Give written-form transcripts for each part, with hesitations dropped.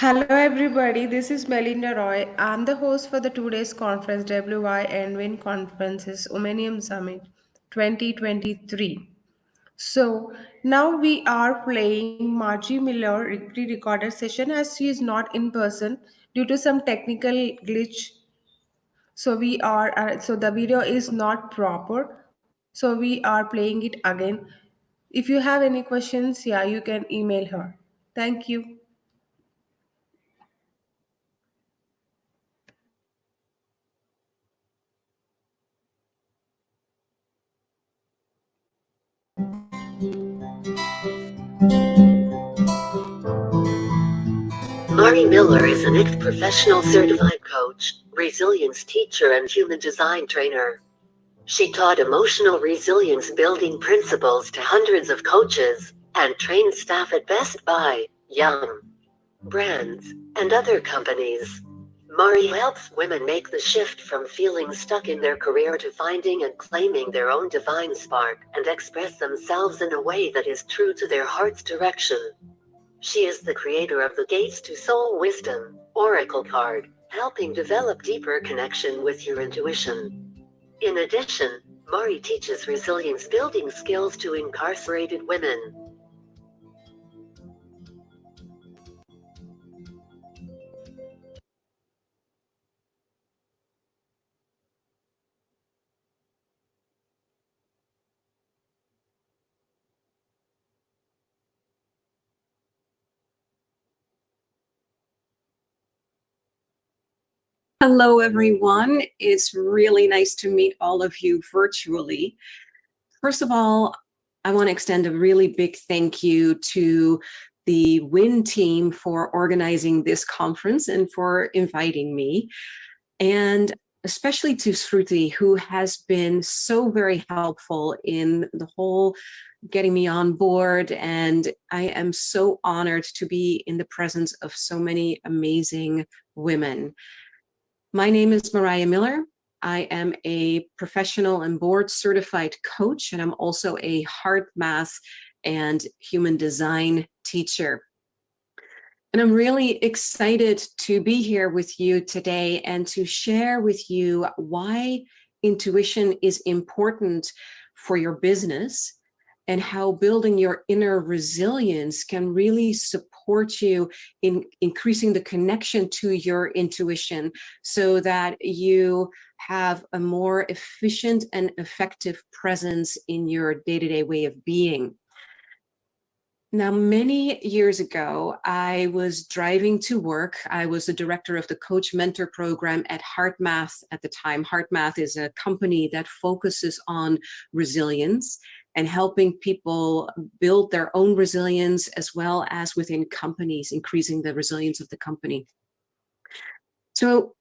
Hello, everybody. This is Melinda Roy. I'm the host for the today's conference, W.I.N Conferences Omnium Summit 2023. So now we are playing Margie Miller pre-recorded session as she is not in person due to some technical glitch. So the video is not proper. So we are playing it again. If you have any questions, yeah, you can email her. Thank you. Marije Miller is an professional certified coach, resilience teacher and human design trainer. She taught emotional resilience building principles to hundreds of coaches and trained staff at Best Buy, Yum! Brands, and other companies. Marije helps women make the shift from feeling stuck in their career to finding and claiming their own divine spark and express themselves in a way that is true to their heart's direction. She is the creator of the Gates to Soul Wisdom Oracle card, helping develop deeper connection with your intuition. In addition, Marije teaches resilience building skills to incarcerated women. Hello, everyone. It's really nice to meet all of you virtually. First of all, I want to extend a really big thank you to the WIN team for organizing this conference and for inviting me, and especially to Shruti, who has been so very helpful in the whole getting me on board. And I am so honored to be in the presence of so many amazing women. My name is Marije Miller. I am a professional and board certified coach, and I'm also a heart math and human design teacher. And I'm really excited to be here with you today and to share with you why intuition is important for your business and how building your inner resilience can really support you in increasing the connection to your intuition so that you have a more efficient and effective presence in your day-to-day way of being. Now, many years ago, I was driving to work. I was the director of the Coach Mentor program at HeartMath at the time. HeartMath is a company that focuses on resilience and helping people build their own resilience, as well as within companies, increasing the resilience of the company. So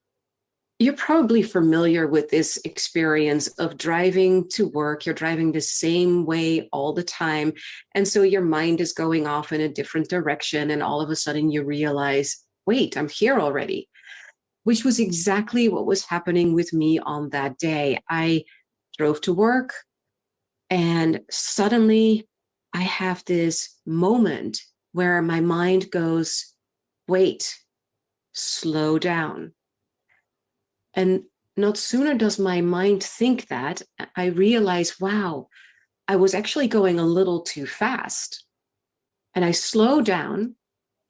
you're probably familiar with this experience of driving to work. You're driving the same way all the time. And so your mind is going off in a different direction. And all of a sudden you realize, wait, I'm here already, which was exactly what was happening with me on that day. I drove to work and suddenly I have this moment where my mind goes, wait, slow down. And not sooner does my mind think that, I realize, wow, I was actually going a little too fast. And I slow down,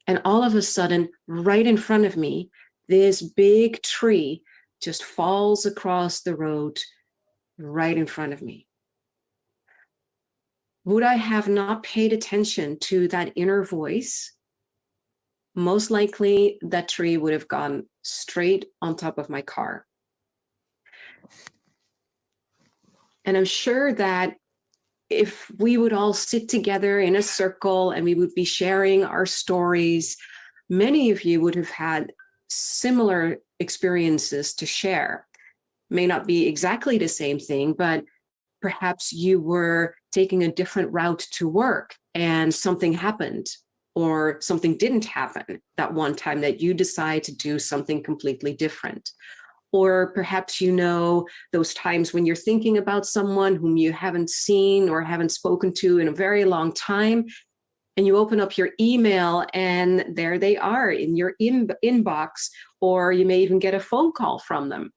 and all of a sudden, right in front of me, this big tree just falls across the road right in front of me. Would I have not paid attention to that inner voice? Most likely that tree would have gone straight on top of my car. And I'm sure that if we would all sit together in a circle and we would be sharing our stories, many of you would have had similar experiences to share. May not be exactly the same thing, but perhaps you were taking a different route to work and something happened, or something didn't happen that one time that you decide to do something completely different. Or perhaps you know those times when you're thinking about someone whom you haven't seen or haven't spoken to in a very long time, and you open up your email and there they are in your inbox, or you may even get a phone call from them.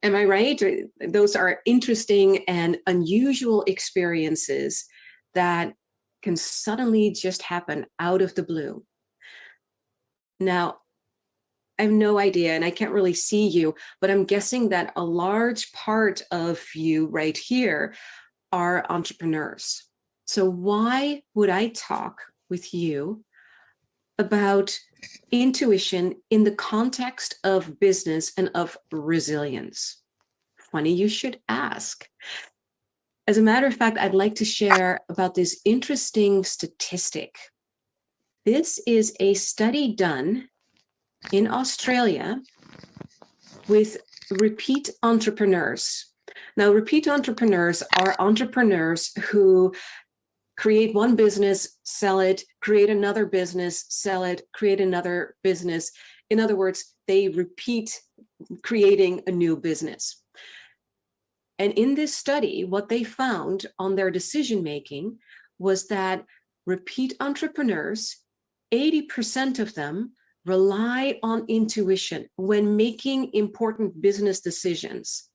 Am I right? Those are interesting and unusual experiences that can suddenly just happen out of the blue. Now, I have no idea, and I can't really see you, but I'm guessing that a large part of you right here are entrepreneurs. So why would I talk with you about intuition in the context of business and of resilience? Funny you should ask. As a matter of fact, I'd like to share about this interesting statistic. This is a study done in Australia with repeat entrepreneurs. Now, repeat entrepreneurs are entrepreneurs who create one business, sell it, create another business, sell it, create another business. In other words, they repeat creating a new business. And in this study, what they found on their decision making was that repeat entrepreneurs, 80% of them rely on intuition when making important business decisions.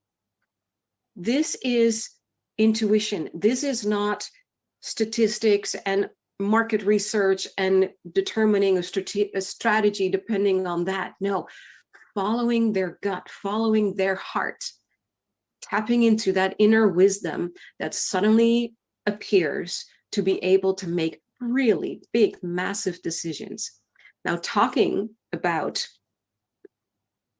This is intuition. This is not statistics and market research and determining a strategy depending on that. No, following their gut, following their heart, tapping into that inner wisdom that suddenly appears to be able to make really big, massive decisions. Now, talking about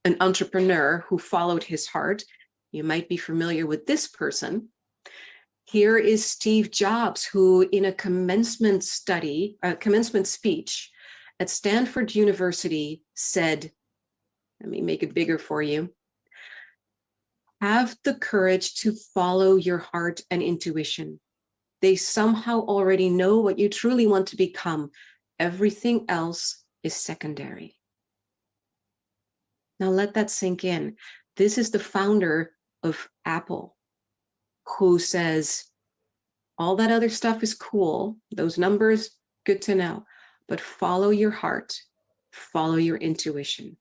an entrepreneur who followed his heart, you might be familiar with this person. Here is Steve Jobs, who in a commencement speech at Stanford University said, let me make it bigger for you, have the courage to follow your heart and intuition. They somehow already know what you truly want to become. Everything else is secondary. Now let that sink in. This is the founder of Apple, who says, all that other stuff is cool. Those numbers, good to know, but follow your heart, follow your intuition.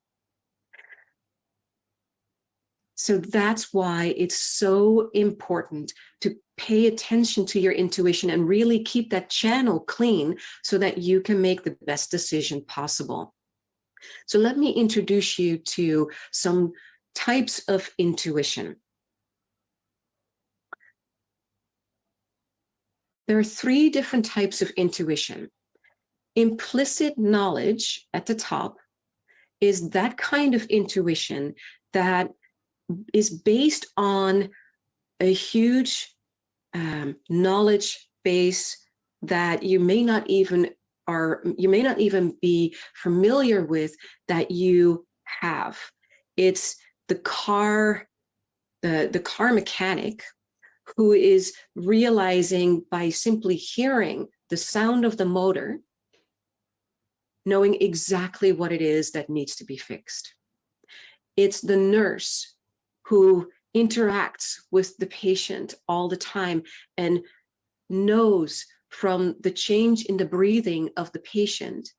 So that's why it's so important to pay attention to your intuition and really keep that channel clean so that you can make the best decision possible. So let me introduce you to some types of intuition. There are 3 different types of intuition. Implicit knowledge at the top is that kind of intuition that is based on a huge knowledge base that you may not even be familiar with that you have. It's the car mechanic who is realizing by simply hearing the sound of the motor, knowing exactly what it is that needs to be fixed. It's the nurse who interacts with the patient all the time and knows from the change in the breathing of the patient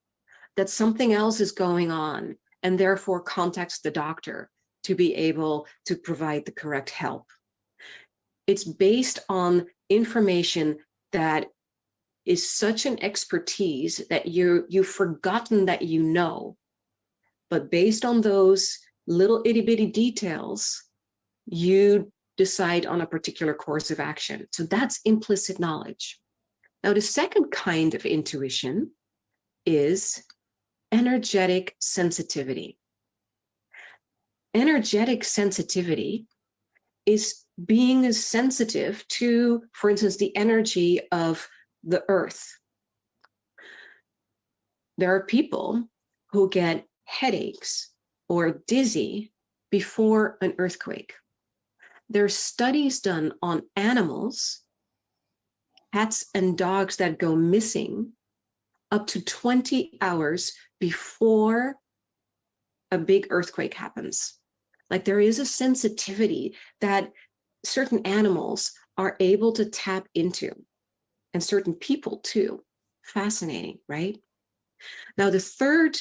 that something else is going on, and therefore contacts the doctor to be able to provide the correct help. It's based on information that is such an expertise that you've forgotten that you know, but based on those little itty bitty details, you decide on a particular course of action. So that's implicit knowledge. Now, the second kind of intuition is energetic sensitivity. Energetic sensitivity is being sensitive to, for instance, the energy of the earth. There are people who get headaches or dizzy before an earthquake. There are studies done on animals, cats and dogs that go missing up to 20 hours before a big earthquake happens. Like, there is a sensitivity that certain animals are able to tap into, and certain people too. Fascinating, right? Now, the third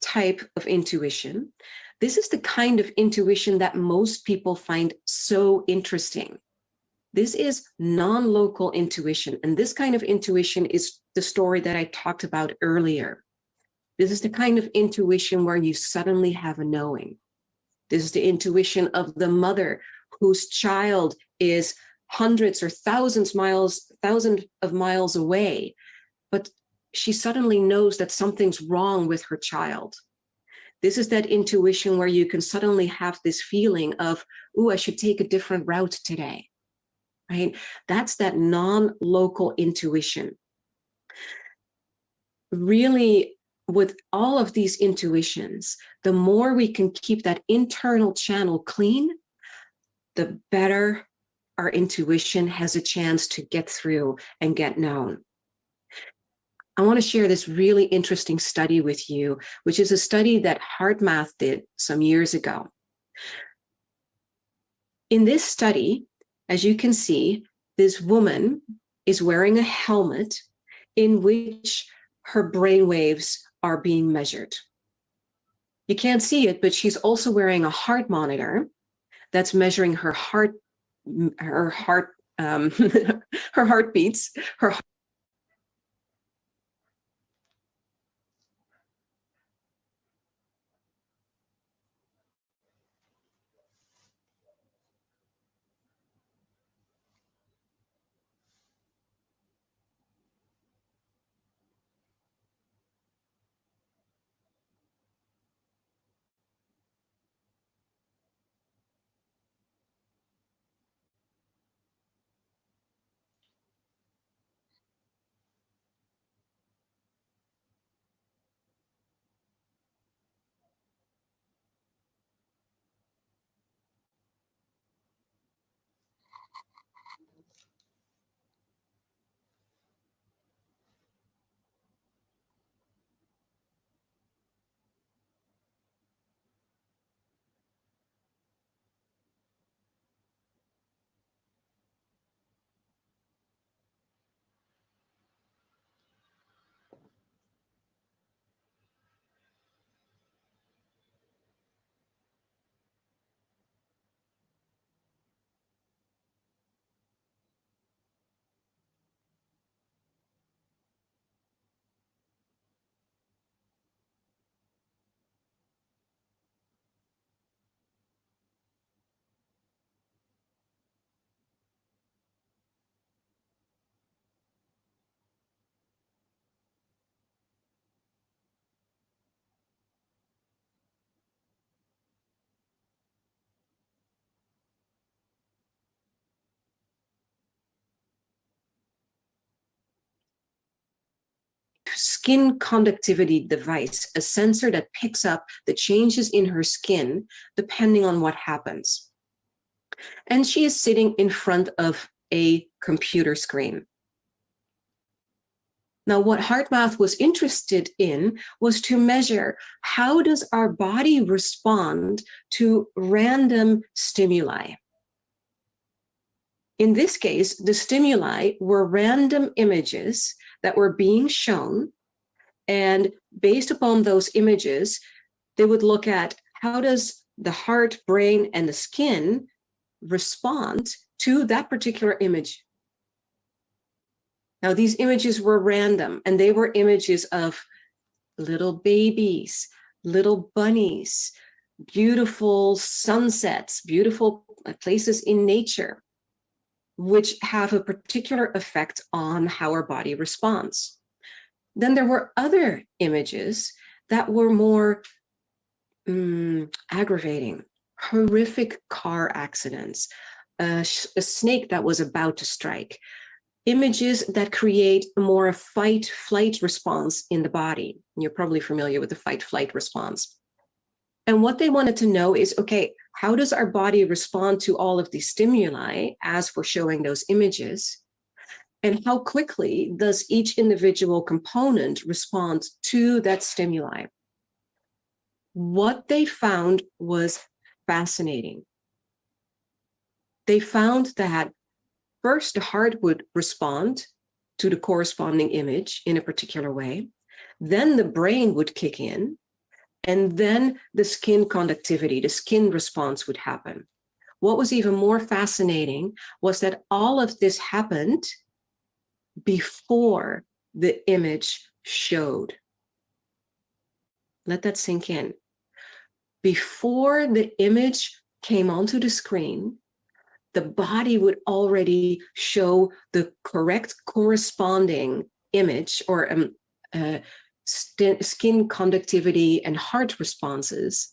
type of intuition, this is the kind of intuition that most people find so interesting. This is non-local intuition. And this kind of intuition is the story that I talked about earlier. This is the kind of intuition where you suddenly have a knowing. This is the intuition of the mother whose child is hundreds or thousands of miles away, but she suddenly knows that something's wrong with her child. This is that intuition where you can suddenly have this feeling of, oh, I should take a different route today, right? That's that non-local intuition. Really, with all of these intuitions, the more we can keep that internal channel clean, the better our intuition has a chance to get through and get known. I want to share this really interesting study with you, which is a study that HeartMath did some years ago. In this study, as you can see, this woman is wearing a helmet in which her brain waves are being measured. You can't see it, but she's also wearing a heart monitor that's measuring her her heartbeats, her skin conductivity device, a sensor that picks up the changes in her skin depending on what happens. And she is sitting in front of a computer screen. Now, what HeartMath was interested in was to measure how does our body respond to random stimuli. In this case, the stimuli were random images that were being shown, and based upon those images, they would look at how does the heart, brain, and the skin respond to that particular image. Now, these images were random, and they were images of little babies, little bunnies, beautiful sunsets, beautiful places in nature, which have a particular effect on how our body responds. Then there were other images that were more aggravating, horrific car accidents, a snake that was about to strike, images that create more a fight-flight response in the body. You're probably familiar with the fight-flight response. And what they wanted to know is, okay, how does our body respond to all of these stimuli as we're showing those images? And how quickly does each individual component respond to that stimuli? What they found was fascinating. They found that first, the heart would respond to the corresponding image in a particular way. Then the brain would kick in, and then the skin conductivity, the skin response would happen. What was even more fascinating was that all of this happened before the image showed. Let that sink in. Before the image came onto the screen, the body would already show the correct corresponding image or skin conductivity and heart responses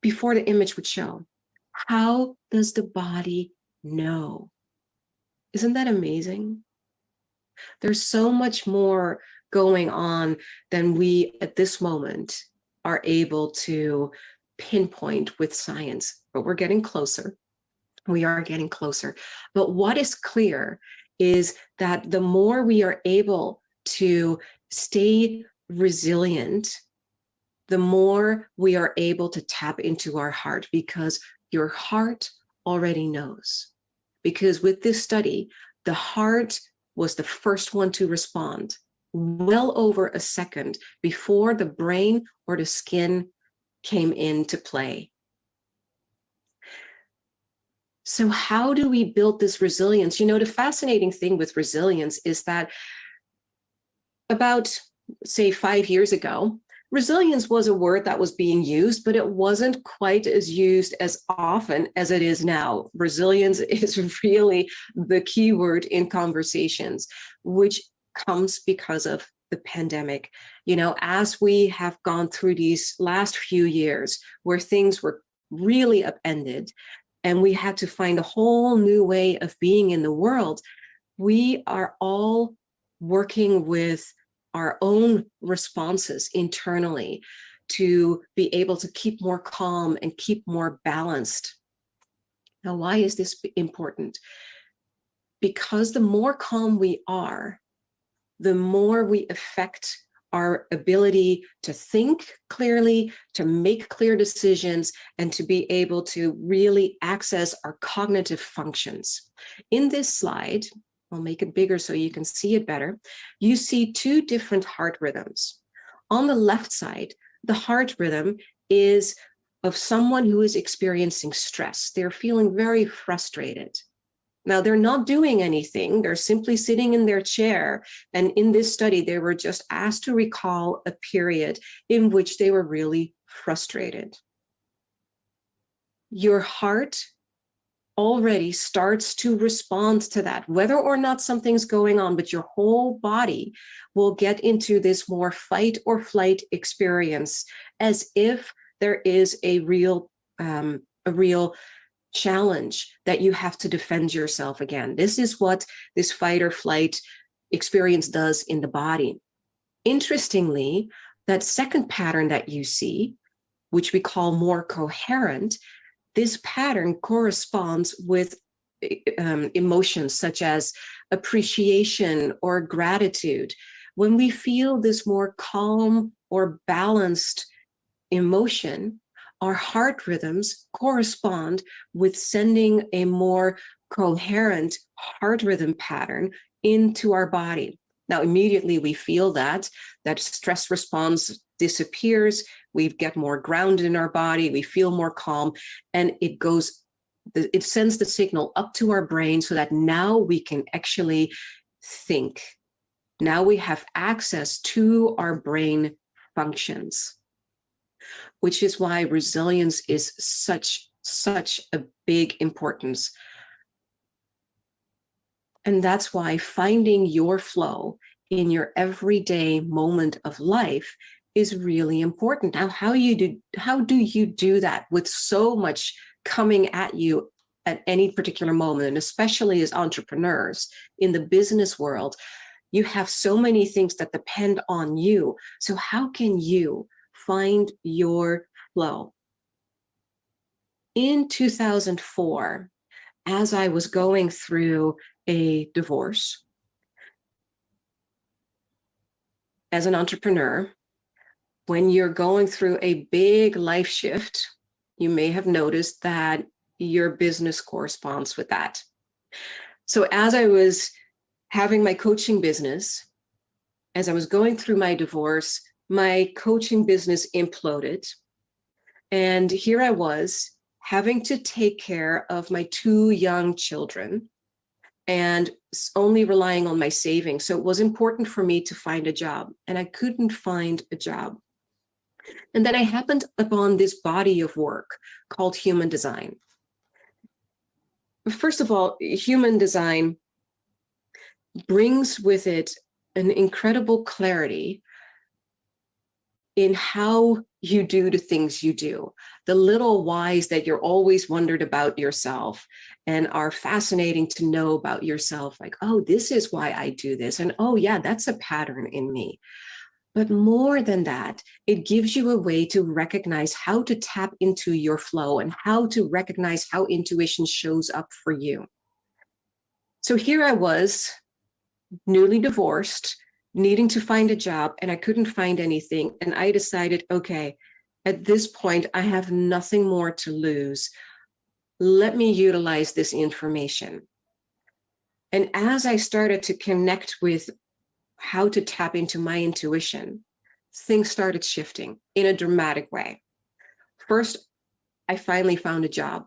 before the image would show. How does the body know? Isn't that amazing? There's so much more going on than we at this moment are able to pinpoint with science, but we're getting closer. We are getting closer. But what is clear is that the more we are able to stay resilient, the more we are able to tap into our heart, because your heart already knows. Because with this study, the heart was the first one to respond well over a second before the brain or the skin came into play. So how do we build this resilience? You know, the fascinating thing with resilience is that about, say, 5 years ago, resilience was a word that was being used, but it wasn't quite as used as often as it is now. Resilience is really the key word in conversations, which comes because of the pandemic. You know, as we have gone through these last few years where things were really upended and we had to find a whole new way of being in the world, we are all working with our own responses internally to be able to keep more calm and keep more balanced. Now, why is this important? Because the more calm we are, the more we affect our ability to think clearly, to make clear decisions, and to be able to really access our cognitive functions. In this slide, I'll make it bigger so you can see it better. You see two different heart rhythms. On the left side, the heart rhythm is of someone who is experiencing stress. They're feeling very frustrated. Now, they're not doing anything. They're simply sitting in their chair. And in this study, they were just asked to recall a period in which they were really frustrated. Your heart already starts to respond to that, whether or not something's going on, but your whole body will get into this more fight or flight experience, as if there is a real challenge that you have to defend yourself again. This is what this fight or flight experience does in the body. Interestingly, that second pattern that you see, which we call more coherent, this pattern corresponds with emotions such as appreciation or gratitude. When we feel this more calm or balanced emotion, our heart rhythms correspond with sending a more coherent heart rhythm pattern into our body. Now, immediately we feel that stress response disappears, we get more grounded in our body, we feel more calm, and it sends the signal up to our brain so that now we can actually think. Now we have access to our brain functions, which is why resilience is such a big importance. And that's why finding your flow in your everyday moment of life is really important. Now, how do you do that with so much coming at you at any particular moment, and especially as entrepreneurs in the business world, you have so many things that depend on you. So how can you find your flow? In 2004, as I was going through a divorce, as an entrepreneur, when you're going through a big life shift, you may have noticed that your business corresponds with that. So as I was having my coaching business, as I was going through my divorce, my coaching business imploded. And here I was having to take care of my 2 young children and only relying on my savings. So it was important for me to find a job, and I couldn't find a job. And then I happened upon this body of work called human design. First of all, human design brings with it an incredible clarity in how you do the things you do, the little whys that you're always wondered about yourself and are fascinating to know about yourself. Like, oh, this is why I do this. And oh yeah, that's a pattern in me. But more than that, it gives you a way to recognize how to tap into your flow and how to recognize how intuition shows up for you. So here I was, newly divorced, needing to find a job, and I couldn't find anything. And I decided, okay, at this point, I have nothing more to lose. Let me utilize this information. And as I started to connect with how to tap into my intuition, things started shifting in a dramatic way. First, I finally found a job.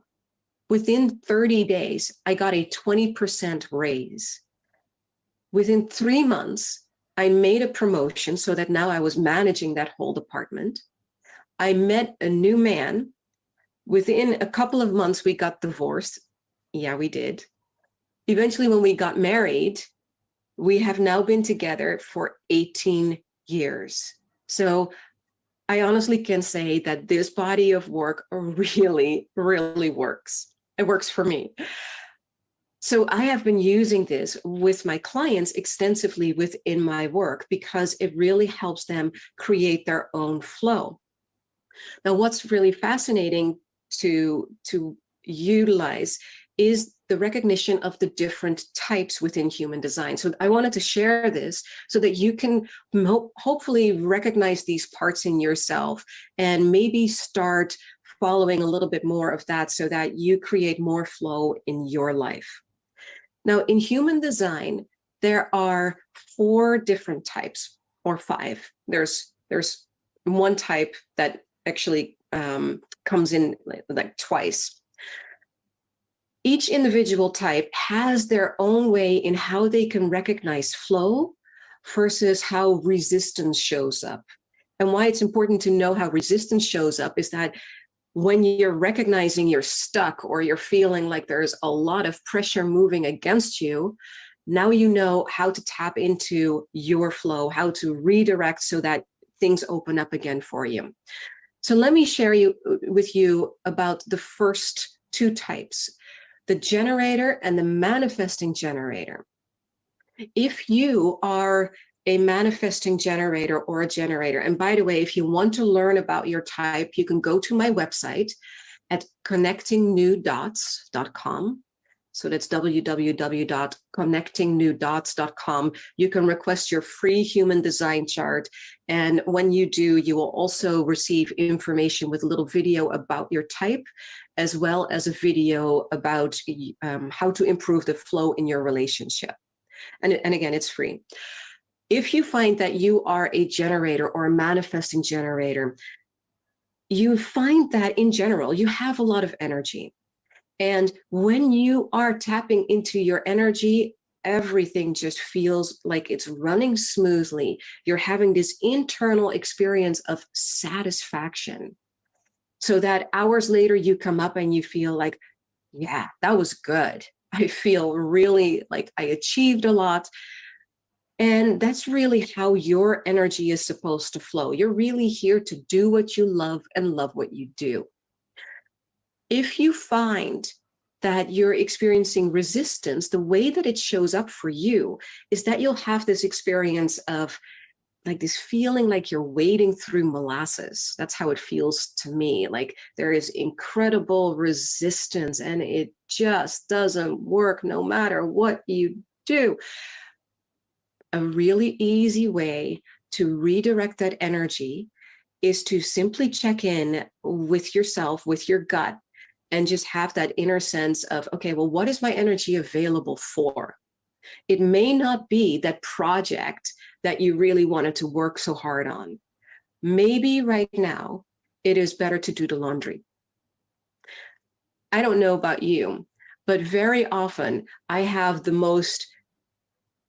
Within 30 days, I got a 20% raise. Within 3 months, I made a promotion so that now I was managing that whole department. I met a new man. Within a couple of months, we got divorced. Yeah, we did. Eventually, when we got married, we have now been together for 18 years. So I honestly can say that this body of work really, really works. It works for me. So I have been using this with my clients extensively within my work because it really helps them create their own flow. Now, what's really fascinating to utilize is the recognition of the different types within human design. So I wanted to share this so that you can hopefully recognize these parts in yourself and maybe start following a little bit more of that so that you create more flow in your life. Now, in human design, there are 4 different types, or 5. There's one type that actually comes in like twice. Each individual type has their own way in how they can recognize flow versus how resistance shows up. And why it's important to know how resistance shows up is that when you're recognizing you're stuck or you're feeling like there's a lot of pressure moving against you, now you know how to tap into your flow, how to redirect so that things open up again for you. So let me share with you about the first 2 types, the generator and the manifesting generator. If you are a manifesting generator or a generator, and by the way, if you want to learn about your type, you can go to my website at connectingnewdots.com. So that's www.connectingnewdots.com. You can request your free human design chart. And when you do, you will also receive information with a little video about your type, as well as a video about how to improve the flow in your relationship. And again, it's free. If you find that you are a generator or a manifesting generator, you find that in general, you have a lot of energy. And when you are tapping into your energy, everything just feels like it's running smoothly. You're having this internal experience of satisfaction. So that hours later, you come up and you feel like, yeah, that was good. I feel really like I achieved a lot. And that's really how your energy is supposed to flow. You're really here to do what you love and love what you do. If you find that you're experiencing resistance, the way that it shows up for you is that you'll have this experience of like this feeling like you're wading through molasses. That's how it feels to me. Like there is incredible resistance and it just doesn't work no matter what you do. A really easy way to redirect that energy is to simply check in with yourself, with your gut, and just have that inner sense of, okay, well, what is my energy available for? It may not be that project that you really wanted to work so hard on. Maybe right now it is better to do the laundry. I don't know about you, but very often I have the most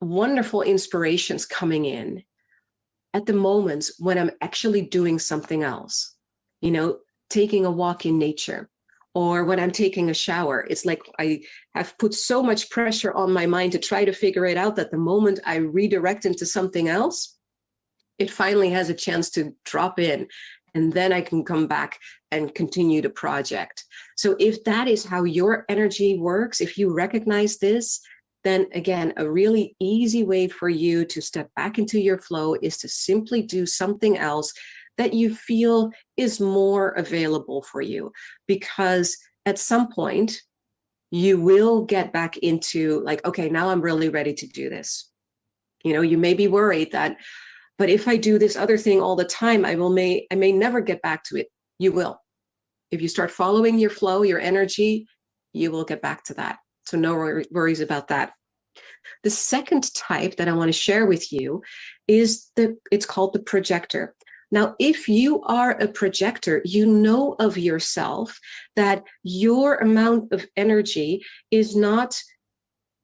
wonderful inspirations coming in at the moments when I'm actually doing something else, you know, taking a walk in nature, or when I'm taking a shower. It's like I have put so much pressure on my mind to try to figure it out that the moment I redirect into something else, it finally has a chance to drop in, and then I can come back and continue the project. So if that is how your energy works, if you recognize this, then again, a really easy way for you to step back into your flow is to simply do something else that you feel is more available for you. Because at some point, you will get back into like, okay, now I'm really ready to do this. You know, you may be worried that, but if I do this other thing all the time, I may never get back to it. You will. If you start following your flow, your energy, you will get back to that. So no worries about that. The second type that I want to share with you is it's called the projector. Now, if you are a projector, you know of yourself that your amount of energy is not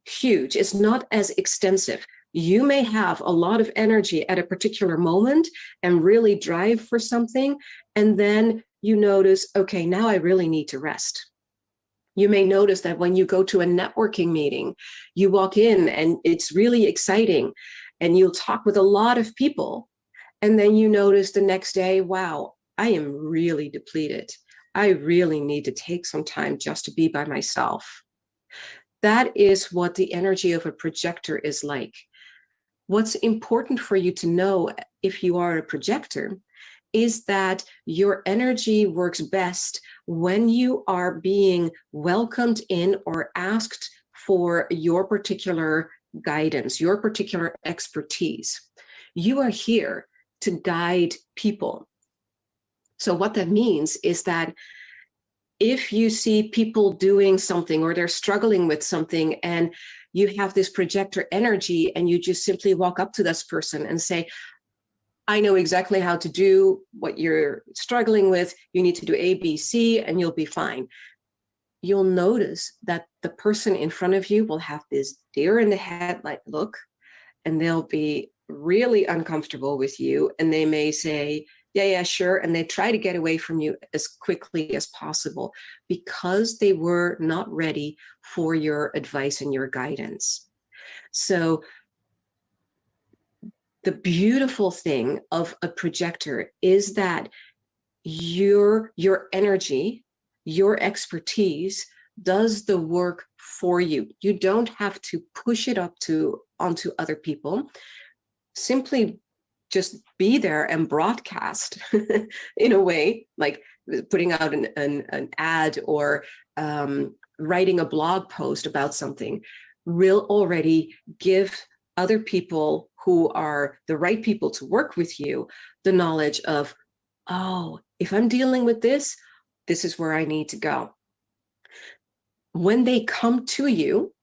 huge. It's not as extensive. You may have a lot of energy at a particular moment and really drive for something. And then you notice, okay, now I really need to rest. You may notice that when you go to a networking meeting, you walk in and it's really exciting and you'll talk with a lot of people. And then you notice the next day, wow, I am really depleted. I really need to take some time just to be by myself. That is what the energy of a projector is like. What's important for you to know if you are a projector is that your energy works best when you are being welcomed in or asked for your particular guidance, your particular expertise. You are here to guide people. So what that means is that if you see people doing something or they're struggling with something and you have this projector energy and you just simply walk up to this person and say, I know exactly how to do what you're struggling with. You need to do A, B, C, and you'll be fine. You'll notice that the person in front of you will have this deer in the headlight look, and they'll be really uncomfortable with you. And they may say, yeah, sure. And they try to get away from you as quickly as possible because they were not ready for your advice and your guidance. So the beautiful thing of a projector is that your energy, your expertise does the work for you. You don't have to push it onto other people. Simply just be there and broadcast in a way, like putting out an ad or writing a blog post about something, will already give other people who are the right people to work with you the knowledge of, oh, if I'm dealing with this, this is where I need to go. When they come to you,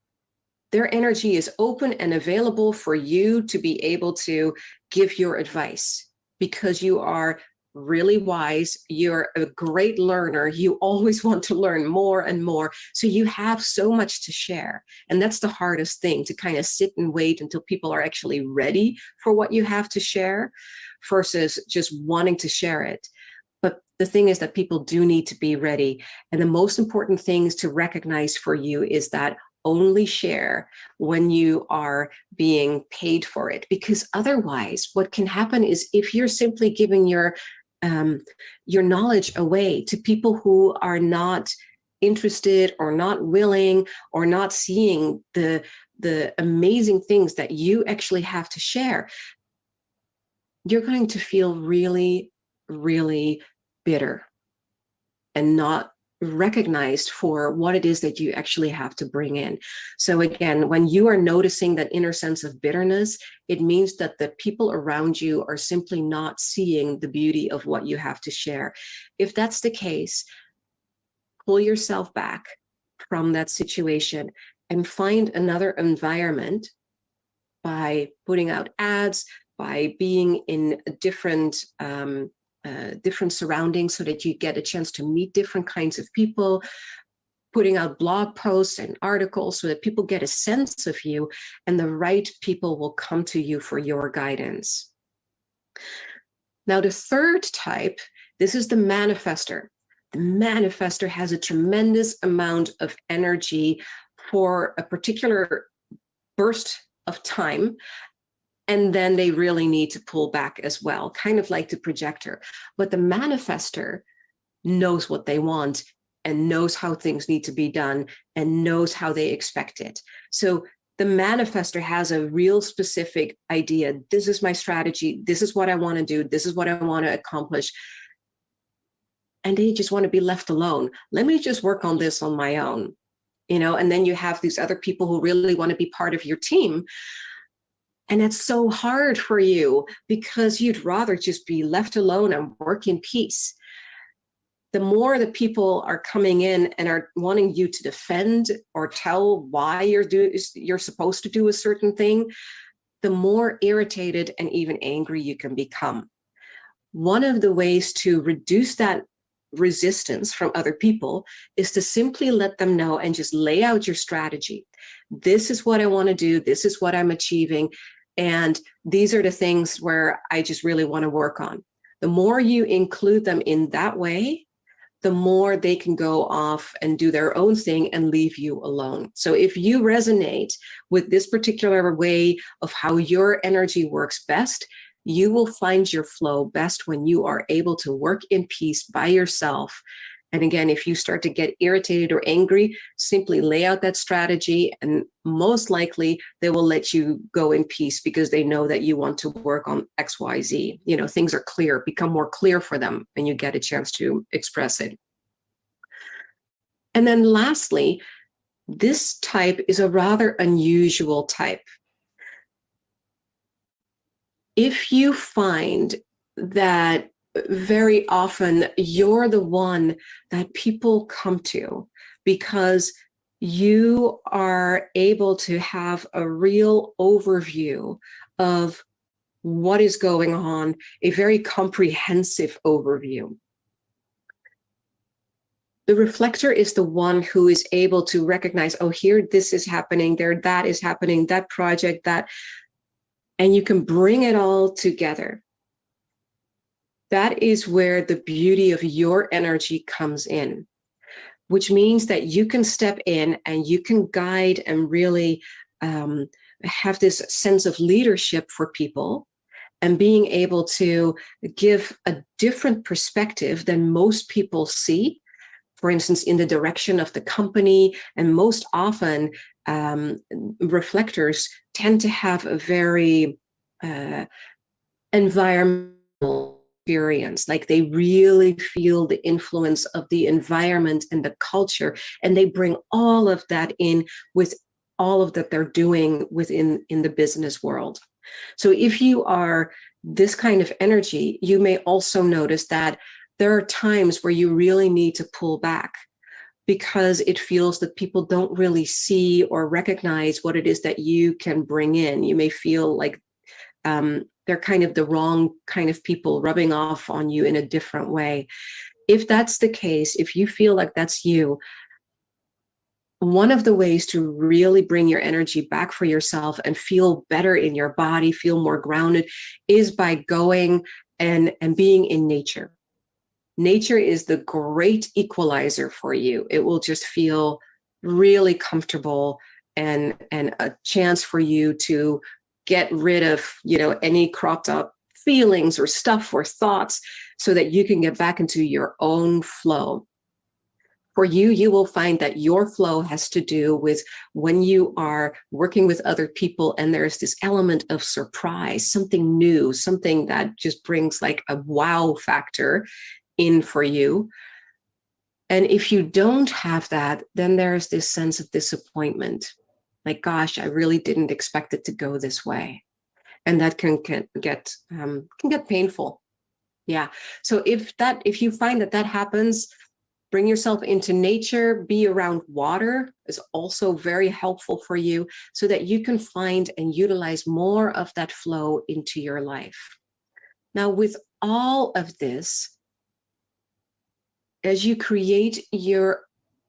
their energy is open and available for you to be able to give your advice because you are really wise. You're a great learner. You always want to learn more and more. So you have so much to share. And that's the hardest thing, to kind of sit and wait until people are actually ready for what you have to share versus just wanting to share it. But the thing is that people do need to be ready. And the most important things to recognize for you is that only share when you are being paid for it. Because otherwise, what can happen is if you're simply giving your knowledge away to people who are not interested or not willing or not seeing the amazing things that you actually have to share, you're going to feel really, really bitter and not recognized for what it is that you actually have to bring in. So again, when you are noticing that inner sense of bitterness, it means that the people around you are simply not seeing the beauty of what you have to share. If that's the case, pull yourself back from that situation and find another environment by putting out ads, by being in different different surroundings so that you get a chance to meet different kinds of people, putting out blog posts and articles so that people get a sense of you, and the right people will come to you for your guidance. Now, the third type, this is the manifester. The manifester has a tremendous amount of energy for a particular burst of time, and then they really need to pull back as well, kind of like the projector. But the manifester knows what they want and knows how things need to be done and knows how they expect it. So the manifester has a real specific idea. This is my strategy. This is what I want to do. This is what I want to accomplish. And they just want to be left alone. Let me just work on this on my own, and then you have these other people who really want to be part of your team. And it's so hard for you because you'd rather just be left alone and work in peace. The more the people are coming in and are wanting you to defend or tell why you're supposed to do a certain thing, the more irritated and even angry you can become. One of the ways to reduce that resistance from other people is to simply let them know and just lay out your strategy. This is what I want to do. This is what I'm achieving. And these are the things where I just really want to work on. The more you include them in that way, the more they can go off and do their own thing and leave you alone. So if you resonate with this particular way of how your energy works best, you will find your flow best when you are able to work in peace by yourself. And again, if you start to get irritated or angry, simply lay out that strategy, and most likely they will let you go in peace because they know that you want to work on X, Y, Z. Things are clear, become more clear for them, and you get a chance to express it. And then lastly, this type is a rather unusual type. If you find that very often you're the one that people come to because you are able to have a real overview of what is going on, a very comprehensive overview. The reflector is the one who is able to recognize, oh, here, this is happening, there, that is happening, that project, that, and you can bring it all together. That is where the beauty of your energy comes in, which means that you can step in and you can guide and really have this sense of leadership for people and being able to give a different perspective than most people see, for instance, in the direction of the company. And most often, reflectors tend to have a very environmental experience, like they really feel the influence of the environment and the culture, and they bring all of that in with all of that they're doing in the business world. So if you are this kind of energy, you may also notice that there are times where you really need to pull back because it feels that people don't really see or recognize what it is that you can bring in. You may feel like they're kind of the wrong kind of people rubbing off on you in a different way. If that's the case, if you feel like that's you, one of the ways to really bring your energy back for yourself and feel better in your body, feel more grounded, is by going and being in nature. Nature is the great equalizer for you. It will just feel really comfortable and a chance for you to get rid of, any cropped up feelings or stuff or thoughts so that you can get back into your own flow. For you, you will find that your flow has to do with when you are working with other people and there's this element of surprise, something new, something that just brings like a wow factor in for you. And if you don't have that, then there's this sense of disappointment. Like, gosh, I really didn't expect it to go this way. And that can get painful. Yeah. So if you find that happens, bring yourself into nature, be around water is also very helpful for you so that you can find and utilize more of that flow into your life. Now, with all of this, as you create your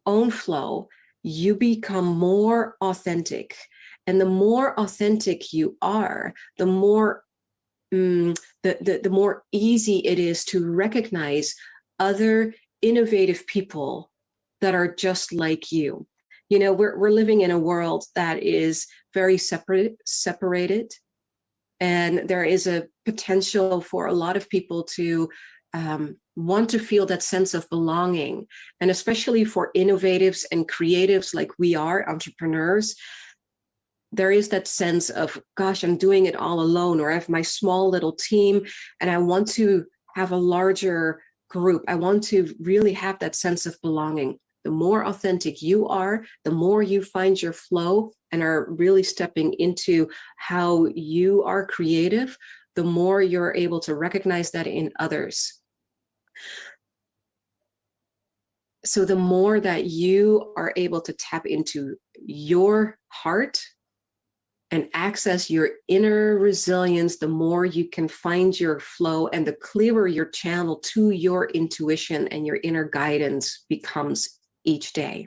own flow, you become more authentic. And the more authentic you are, the more the more easy it is to recognize other innovative people that are just like you. You know, we're living in a world that is very separated, and there is a potential for a lot of people to want to feel that sense of belonging. And especially for innovatives and creatives like we are, entrepreneurs, there is that sense of, gosh, I'm doing it all alone, or I have my small little team and I want to have a larger group. I want to really have that sense of belonging. The more authentic you are, the more you find your flow and are really stepping into how you are creative, the more you're able to recognize that in others. So the more that you are able to tap into your heart and access your inner resilience, the more you can find your flow, and the clearer your channel to your intuition and your inner guidance becomes each day.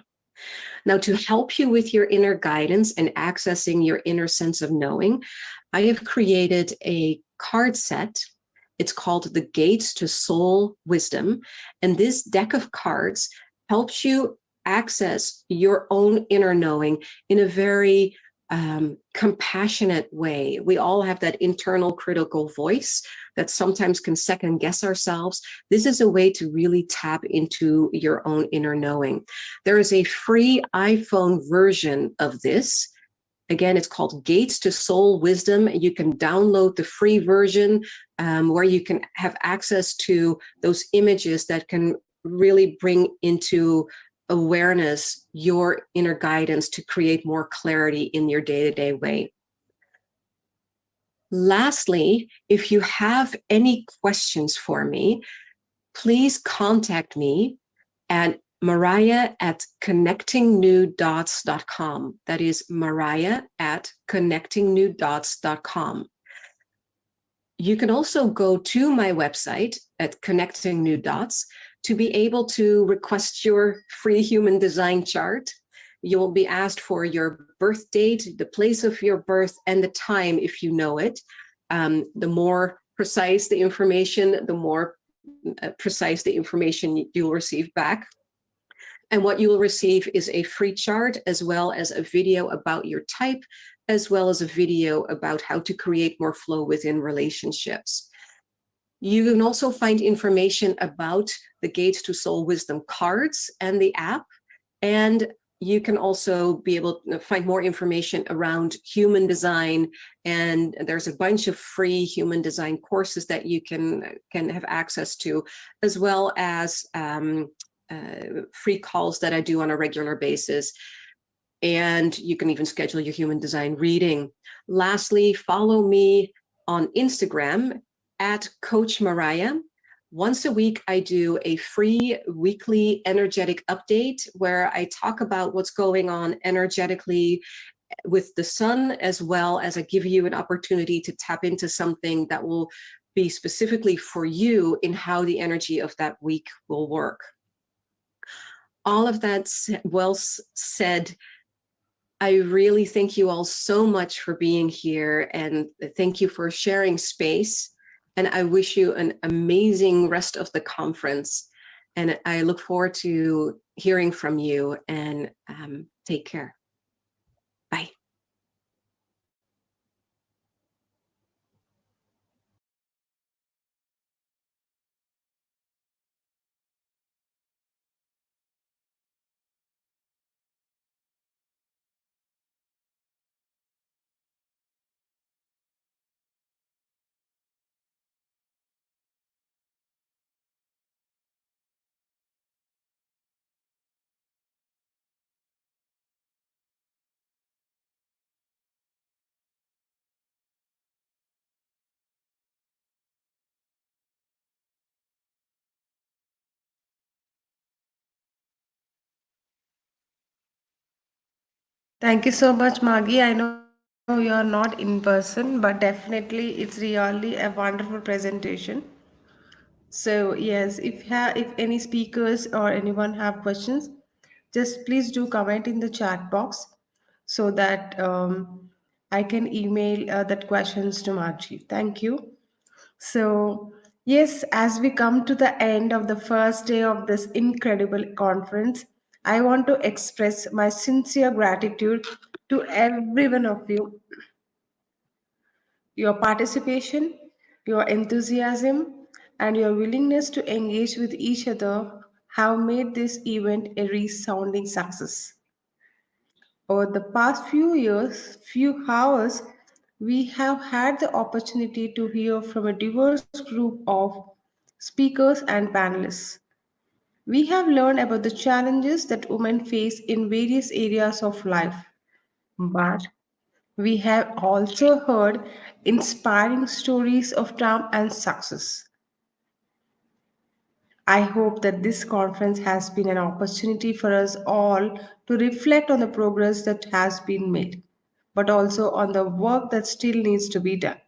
Now, to help you with your inner guidance and accessing your inner sense of knowing, I have created a card set. It's called The Gates to Soul Wisdom. And this deck of cards helps you access your own inner knowing in a very compassionate way. We all have that internal critical voice that sometimes can second guess ourselves. This is a way to really tap into your own inner knowing. There is a free iPhone version of this. Again, it's called Gates to Soul Wisdom. You can download the free version where you can have access to those images that can really bring into awareness your inner guidance to create more clarity in your day-to-day way. Lastly, if you have any questions for me, please contact me at Marije at connectingnewdots.com. That is Marije at connectingnewdots.com. You can also go to my website at Connecting New Dots to be able to request your free human design chart. You will be asked for your birth date, the place of your birth, and the time if you know it. The more precise the information, the more precise the information you'll receive back. And what you will receive is a free chart as well as a video about your type, as well as a video about how to create more flow within relationships. You can also find information about the Gates to Soul Wisdom cards and the app. And you can also be able to find more information around human design. And there's a bunch of free human design courses that you can have access to, as well as free calls that I do on a regular basis. And you can even schedule your human design reading. Lastly, follow me on Instagram at Coach Marije. Once a week, I do a free weekly energetic update where I talk about what's going on energetically with the sun, as well as I give you an opportunity to tap into something that will be specifically for you in how the energy of that week will work. All of that well said, I really thank you all so much for being here, and thank you for sharing space. And I wish you an amazing rest of the conference. And I look forward to hearing from you, and take care. Bye. Thank you so much, Maggie. I know you're not in person, but definitely it's really a wonderful presentation. So yes, if any speakers or anyone have questions, just please do comment in the chat box so that I can email that questions to Marji. Thank you. So yes, as we come to the end of the first day of this incredible conference, I want to express my sincere gratitude to every one of you. Your participation, your enthusiasm, and your willingness to engage with each other have made this event a resounding success. Over the past few hours, we have had the opportunity to hear from a diverse group of speakers and panelists. We have learned about the challenges that women face in various areas of life, but we have also heard inspiring stories of triumph and success. I hope that this conference has been an opportunity for us all to reflect on the progress that has been made, but also on the work that still needs to be done.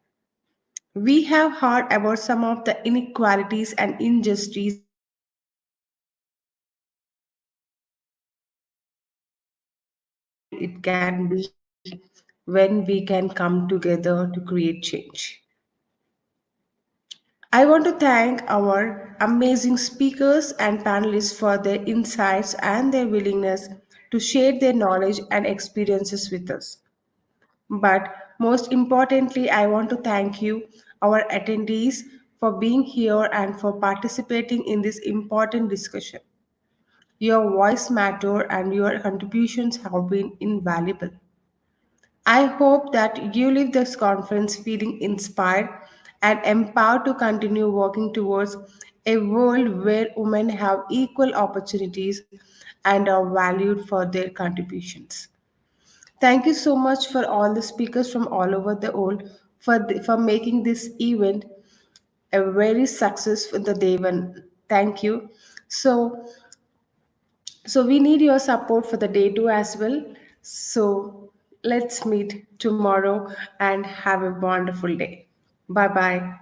We have heard about some of the inequalities and injustice that exist in our society, and how powerful it can be when we can come together to create change. I want to thank our amazing speakers and panelists for their insights and their willingness to share their knowledge and experiences with us. But most importantly, I want to thank you, our attendees, for being here and for participating in this important discussion. Your voice matter and your contributions have been invaluable. I hope that you leave this conference feeling inspired and empowered to continue working towards a world where women have equal opportunities and are valued for their contributions. Thank you so much for all the speakers from all over the world for making this event a very successful the day one. Thank you. So we need your support for the day two as well. So let's meet tomorrow and have a wonderful day. Bye bye.